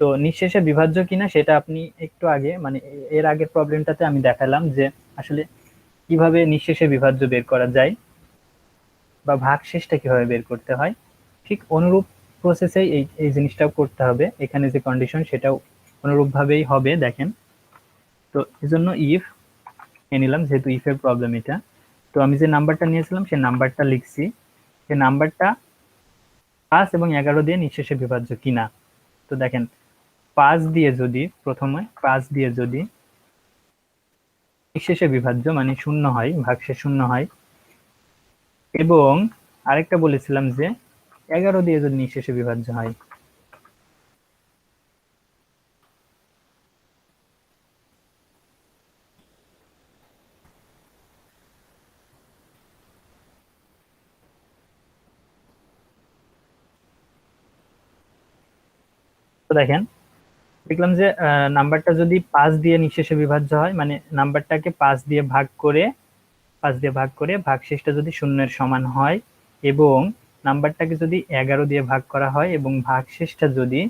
তো নিঃশেষে বিভাজ্য কিনা সেটা আপনি একটু আগে মানে এর আগের প্রবলেমটাতে আমি দেখালাম যে আসলে কিভাবে নিঃশেষে বিভাজ্য বের করা যায় বা ভাগশেষটা কিভাবে বের করতে হয়। ঠিক অনুরূপ প্রসেসেই এই এই জিনিসটাও করতে হবে। এখানে যে কন্ডিশন সেটাও অনুরূপভাবেই হবে। দেখেন, তো এজন্য ইফ এ নিলাম, যেহেতু ইফ এর প্রবলেম এটা। তো আমি যে নাম্বারটা নিয়েছিলাম সেই নাম্বারটা লিখছি, সেই নাম্বারটা 5 এবং 11 দিয়ে নিঃশেষে বিভাজ্য কিনা। তো দেখেন 5 দিয়ে যদি প্রথমে 5 দিয়ে যদি নিঃশেষে বিভাজ্য মানে শূন্য হয়, ভাগশেষ শূন্য হয়, এবং আরেকটা বলেছিলাম যে 11 দিয়ে যদি নিঃশেষে বিভাজ্য হয়। তো দেখেন দেখলাম যে নাম্বারটা যদি 5 দিয়ে নিঃশেষে বিভাজ্য হয়, মানে নাম্বারটাকে 5 দিয়ে ভাগ করে ভাগশেষটা যদি শূন্যের সমান হয়, এবং নাম্বারটাকে যদি 11 দিয়ে ভাগ করা হয় এবং ভাগশেষটা যদি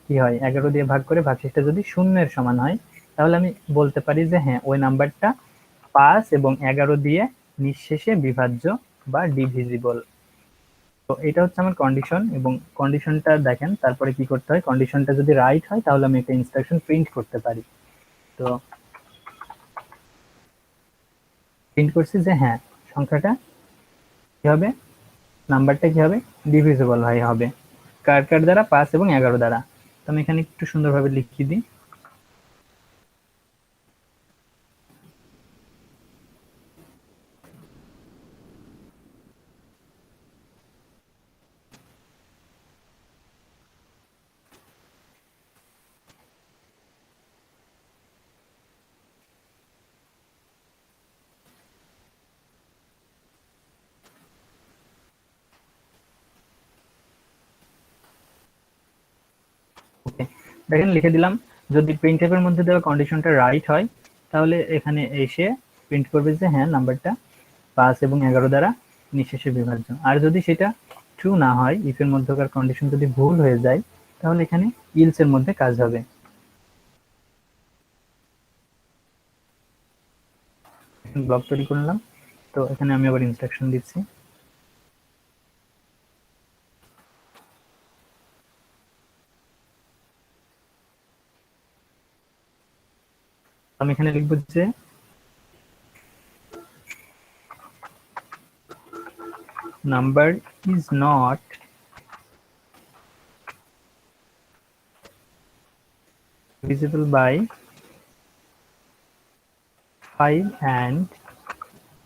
কি হয়, 11 দিয়ে ভাগ করে ভাগশেষটা যদি শূন্যের সমান হয়, তাহলে আমি বলতে পারি যে হ্যাঁ ওই নাম্বারটা 5 এবং 11 দিয়ে নিঃশেষে বিভাজ্য বা ডিভিজিবল। তো এটা হচ্ছে আমার কন্ডিশন, এবং কন্ডিশনটা দেখেন তারপরে কি করতে হয়, কন্ডিশনটা যদি রাইট হয় তাহলে আমি একটা ইনস্ট্রাকশন প্রিন্ট করতে পারি। তো প্রিন্ট করছি যে হ্যাঁ সংখ্যাটা কি হবে, নাম্বারটা কি হবে, ডিভিজিবল হবে কার কার দ্বারা, 5 এবং 11 দ্বারা। তো আমি এখানে একটু সুন্দরভাবে লিখিয়ে দিই। ওকে, দেখেন লিখে দিলাম। যদি প্রিন্টএফ এর মধ্যে দেওয়া কন্ডিশনটা রাইট হয় তাহলে এখানে এসে প্রিন্ট করবে যে হ্যাঁ নাম্বারটা 5 এবং 11 দ্বারা নিঃশেষে বিভাজ্য। আর যদি সেটা ট্রু না হয়, ইফ এর মধ্যকার কন্ডিশন যদি ভুল হয়ে যায়, তাহলে এখানে ইলস এর মধ্যে কাজ হবে। ব্লক তৈরি করলাম। তো এখানে আমি আবার ইনস্ট্রাকশন দিচ্ছি। আমি এখানে লিখবো যে number is not divisible by 5 and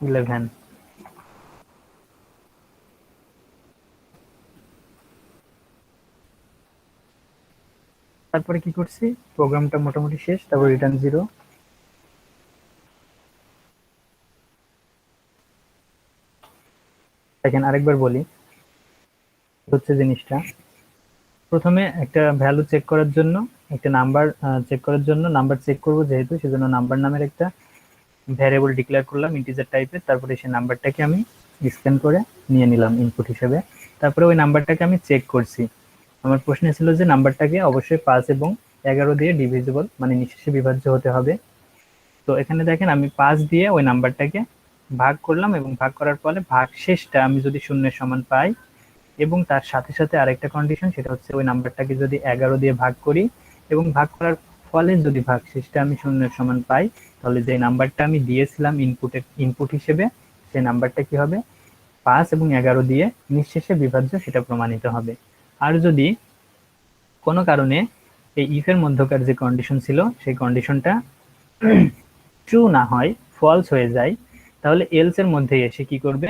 11. তারপরে কি করছি, প্রোগ্রামটা মোটামুটি শেষ, তারপর রিটার্ন 0। দেখেন আরেকবার বলি হচ্ছে জিনিসটা, প্রথমে একটা ভ্যালু চেক করার জন্য, একটা নাম্বার চেক করার জন্য নাম্বার চেক করব যেহেতু, সেজন্য নাম্বার নামের একটা ভ্যারিয়েবল ডিক্লেয়ার করলাম ইন্টিজার টাইপের। তারপরে সেই নাম্বারটাকে আমি স্ক্যান করে নিয়ে নিলাম ইনপুট হিসেবে। তারপরে ওই নাম্বারটাকে আমি চেক করছি। আমার প্রশ্ন ছিল যে নাম্বারটাকে অবশ্যই 5 এবং 11 দিয়ে ডিভিজিবল মানে নিঃশেষে বিভাজ্য হতে হবে। তো এখানে দেখেন আমি 5 দিয়ে ওই নাম্বারটাকে ভাগ করলাম, এবং ভাগ করার ফলে ভাগ শেষটা আমি যদি শূন্যের সমান পাই, এবং তার সাথে সাথে আরেকটা কন্ডিশন, সেটা হচ্ছে ওই নাম্বারটাকে যদি 11 দিয়ে ভাগ করি এবং ভাগ করার ফলে যদি ভাগশেষটা আমি শূন্যের সমান পাই, তাহলে যে নাম্বারটা আমি দিয়েছিলাম ইনপুট হিসেবে, সেই নাম্বারটা কি হবে, 5 এবং 11 দিয়ে নিঃশেষে বিভাজ্য, সেটা প্রমাণিত হবে। আর যদি কোনো কারণে এই ইফের মধ্যকার যে কন্ডিশন ছিল সেই কন্ডিশনটা ট্রু না হয়, ফলস হয়ে যায়, তাহলে এলস এর মধ্যে এসে কি করবে,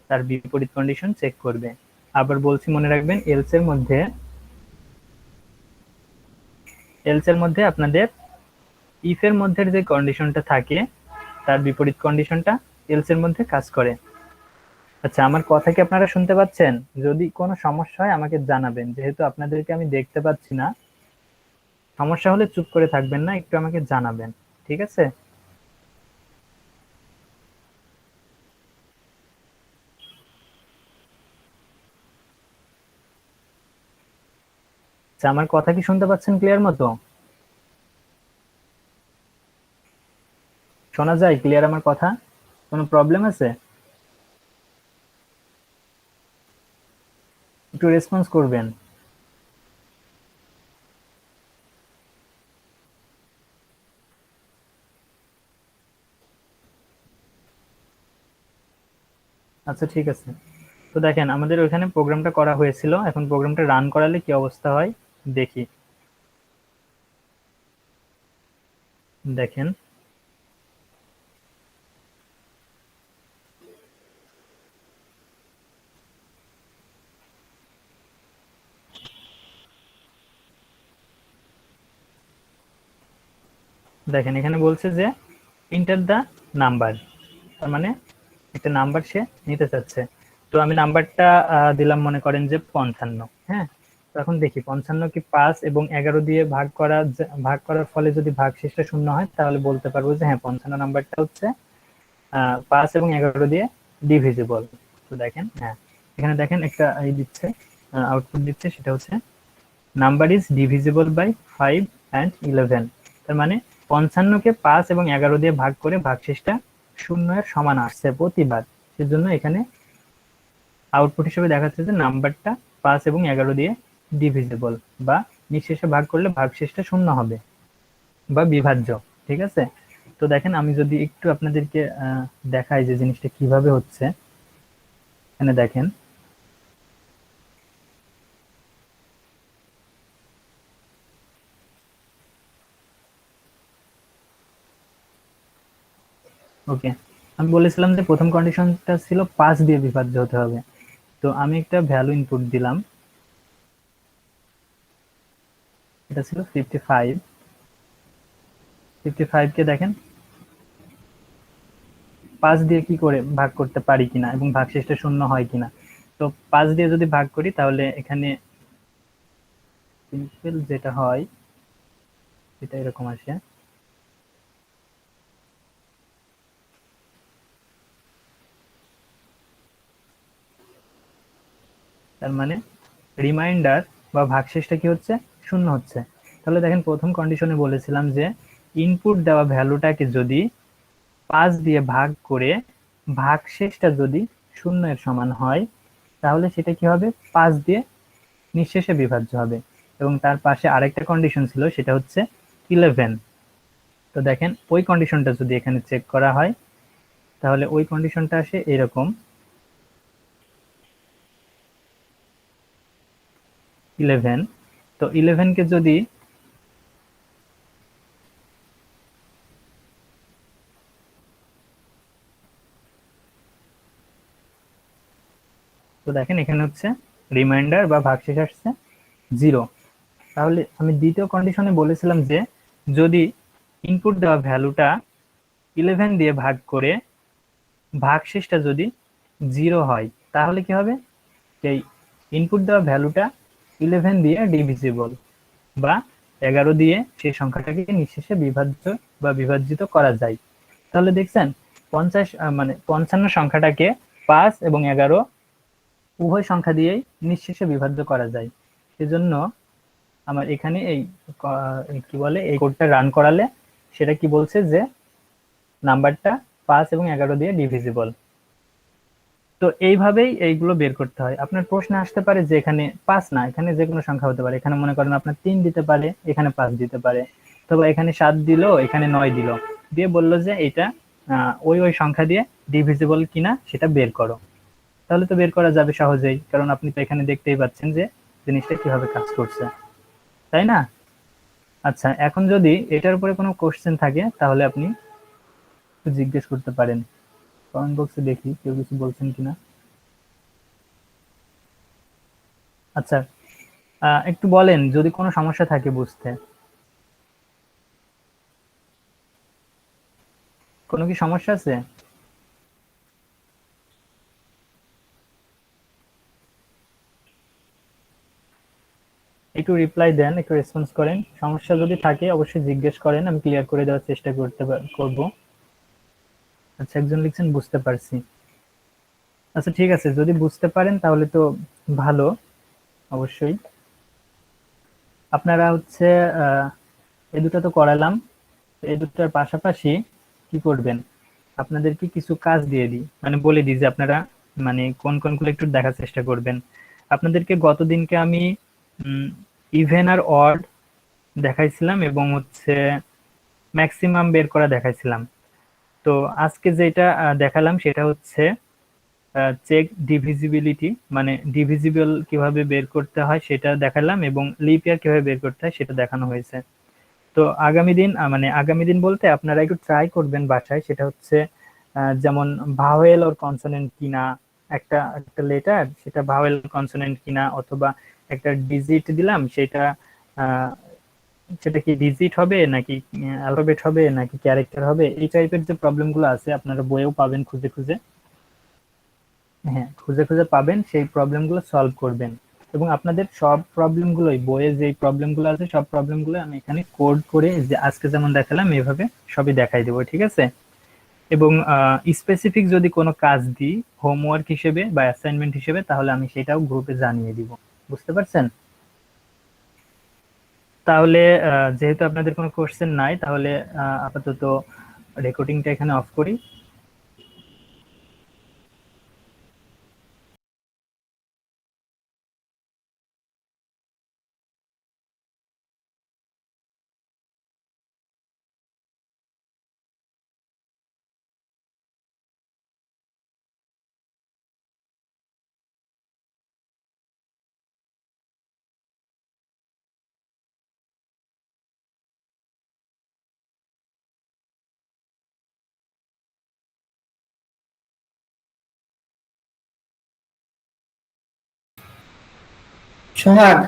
তার বিপরীত কন্ডিশন চেক করবে। আবার বলছি, মনে রাখবেন এলস এর মধ্যে আপনাদের ইফ এর মধ্যে যে কন্ডিশনটা থাকে তার বিপরীত কন্ডিশনটা এলস এর মধ্যে কাজ করে। আচ্ছা, আমার কথা কি আপনারা শুনতে পাচ্ছেন? যদি কোনো সমস্যা হয় আমাকে জানাবেন, যেহেতু আপনাদেরকে আমি দেখতে পাচ্ছি না। সমস্যা হলে চুপ করে থাকবেন না, একটু আমাকে জানাবেন, ঠিক আছে? আচ্ছা, আমার কথা কি শুনতে পাচ্ছেন ক্লিয়ার মতো? শোনা যায় ক্লিয়ার আমার কথা? কোনো প্রবলেম আছে? একটু রেসপন্স করবেন। আচ্ছা, ঠিক আছে। তো দেখেন আমাদের ওইখানে প্রোগ্রামটা করা হয়েছিল, এখন প্রোগ্রামটা রান করালে কি অবস্থা হয় দেখি। দেখেন দেখেন এখানে বলছে যে এন্টার দা নাম্বার, তার মানে একটা নাম্বার সে নিতে চাচ্ছে। তো আমি নাম্বারটা দিলাম মনে করেন যে 55। হ্যাঁ, তো এখন দেখি 55 কি 5 এবং 11 দিয়ে ভাগ করার ফলে যদি ভাগশেষটা শূন্য হয়, তাহলে বলতে পারবো যে হ্যাঁ 55 নাম্বারটা হচ্ছে 5 এবং 11 দিয়ে ডিভিজিবল। তো দেখেন, হ্যাঁ এখানে দেখেন একটা এই দিচ্ছে, আউটপুট দিচ্ছে, সেটা হচ্ছে number is divisible by 5 and 11। তার মানে 55-কে 5 এবং 11 দিয়ে ভাগ করে ভাগশেষটা শূন্য এর সমান আসছে প্রতিবার। সেজন্য এখানে আউটপুট হিসেবে দেখাচ্ছে যে নাম্বারটা 5 এবং 11 দিয়ে ডিভিজিবল, বা নিঃশেষে ভাগ করলে ভাগশেষটা শূন্য হবে বা বিভাজ্য। ঠিক আছে? তো দেখেন আমি যদি একটু আপনাদেরকে দেখাই যে জিনিসটা কিভাবে হচ্ছে। এখানে দেখেন, ওকে, আমি বলেছিলাম যে প্রথম কন্ডিশনটা ছিল 5 দিয়ে বিভাজ্য হতে হবে। তো আমি একটা ভ্যালু ইনপুট দিলাম, এটা ছিল 55। 55 কে দেখেন 5 দিয়ে কি করে ভাগ করতে পারি কিনা এবং ভাগশেষটা শূন্য হয় কিনা। তো 5 দিয়ে যদি ভাগ করি তাহলে এখানে সিম্পল যেটা হয় সেটা এরকম আসে। তার মানে রিমাইন্ডার বা ভাগশেষটা কি হচ্ছে, শূন্য হচ্ছে। তাহলে দেখেন প্রথম কন্ডিশনে বলেছিলাম যে ইনপুট দেওয়া ভ্যালুটাকে যদি 5 দিয়ে ভাগ করে ভাগশেষটা যদি শূন্য এর সমান হয়, তাহলে সেটা কি হবে, 5 দিয়ে নিঃশেষে বিভাজ্য হবে। এবং তার পাশে আরেকটা কন্ডিশন ছিল, সেটা হচ্ছে 11। তো দেখেন ওই কন্ডিশনটা যদি এখানে চেক করা হয়, তাহলে ওই কন্ডিশনটা আসে এরকম 11। তো 11 কে যদি তো দেখেন এখানে হচ্ছে রিমাইন্ডার বা ভাগশেষ আসছে 0। তাহলে আমি দ্বিতীয় কন্ডিশনে বলেছিলাম যে যদি ইনপুট দেওয়া ভ্যালুটা 11 দিয়ে ভাগ করে ভাগশেষটা যদি 0 হয় তাহলে কি হবে, এই ইনপুট দেওয়া ভ্যালুটা 11 দিয়ে ডিভিজিবল বা 11 দিয়ে সেই সংখ্যাটাকে নিঃশেষে বিভাজ্য বা বিভাজিত করা যায়। তাহলে দেখছেন 50 মানে 55 সংখ্যাটাকে 5 এবং 11 উভয় সংখ্যা দিয়েই নিঃশেষে বিভাজ্য করা যায়। সেজন্য আমার এখানে কি বলে এই কোডটা রান করালে সেটা কি বলছে যে নাম্বারটা 5 এবং 11 দিয়ে ডিভিজিবল। তো এইভাবেই এইগুলো বের করতে হয়। আপনার প্রশ্ন আসতে পারে যে এখানে 5 না, এখানে যে কোনো সংখ্যা হতে পারে, এখানে মনে করেন আপনার 3 দিতে পারে, এখানে 5 দিতে পারে, তবে এখানে 7 দিল, এখানে 9 দিল, দিয়ে বললো যে এটা ওই সংখ্যা দিয়ে ডিভিজিবল কিনা সেটা বের করো। তাহলে তো বের করা যাবে সহজেই, কারণ আপনি তো এখানে দেখতেই পাচ্ছেন যে জিনিসটা কিভাবে কাজ করছে, তাই না? আচ্ছা, এখন যদি এটার উপরে কোনো কোশ্চেন থাকে তাহলে আপনি একটু জিজ্ঞেস করতে পারেন। কমেন্ট বক্সে দেখি কেউ কিছু বলছেন কিনা। আচ্ছা, একটু বলেন যদি কোনো সমস্যা থাকে বুঝতে। কোনো কি সমস্যা আছে? একটু রিপ্লাই দেন, একটু রেসপন্স করেন। সমস্যা যদি থাকে অবশ্যই জিজ্ঞেস করেন, আমি ক্লিয়ার করে দেওয়ার চেষ্টা করব। আচ্ছা, একজন লিখছেন বুঝতে পারছি। আচ্ছা ঠিক আছে, যদি বুঝতে পারেন তাহলে তো ভালো, অবশ্যই। আপনারা হচ্ছে এই দুটো তো করালাম, এই দুটার পাশাপাশি কি করবেন, আপনাদেরকে কিছু কাজ দিয়ে দিই, মানে বলে দিই যে আপনারা মানে কোন কোনগুলো একটু দেখার চেষ্টা করবেন। আপনাদেরকে গতদিনকে আমি ইভেন আর অড দেখাইছিলাম এবং হচ্ছে ম্যাক্সিমাম বের করা দেখাইছিলাম। তো আজকে যেটা দেখালাম সেটা হচ্ছে চেক ডিভিজিবিলিটি, মানে ডিভিজিবল কিভাবে বের করতে হয় সেটা দেখালাম, এবং লিপ ইয়ার কিভাবে বের করতে হয় সেটা দেখানো হয়েছে। তো আগামী দিন মানে আগামী দিন বলতে আপনারা একটু ট্রাই করবেন বাসায়, সেটা হচ্ছে যেমন ভাওয়েল ওর কনসোনেন্ট কিনা, একটা একটা লেটার সেটা ভাওয়েল কনসোনেন্ট কিনা, অথবা একটা ডিজিট দিলাম সেটা আহ, সেটা কি ডিজিট হবে নাকি অ্যালফাবেট হবে নাকি ক্যারেক্টার হবে, এই টাইপের যে প্রবলেম গুলো আছে আপনারা বইয়েও পাবেন খুঁজে খুঁজে। হ্যাঁ, খুঁজে খুঁজে পাবেন, সেই প্রবলেম গুলো সলভ করবেন। এবং আপনাদের সব প্রবলেম গুলোই বইয়ে যে প্রবলেম গুলো আছে সব প্রবলেম গুলো আমি এখানে কোড করে যে আজকে যেমন দেখালাম এভাবে সবই দেখাই দেবো, ঠিক আছে? এবং স্পেসিফিক যদি কোনো কাজ দিই হোমওয়ার্ক হিসেবে বা অ্যাসাইনমেন্ট হিসেবে তাহলে আমি সেটাও গ্রুপে জানিয়ে দিব। বুঝতে পারছেন? তাহলে যেহেতু আপনাদের কোনো কোশ্চেন নাই তাহলে আপাতত রেকর্ডিংটা এখানে অফ করি। সোহাগ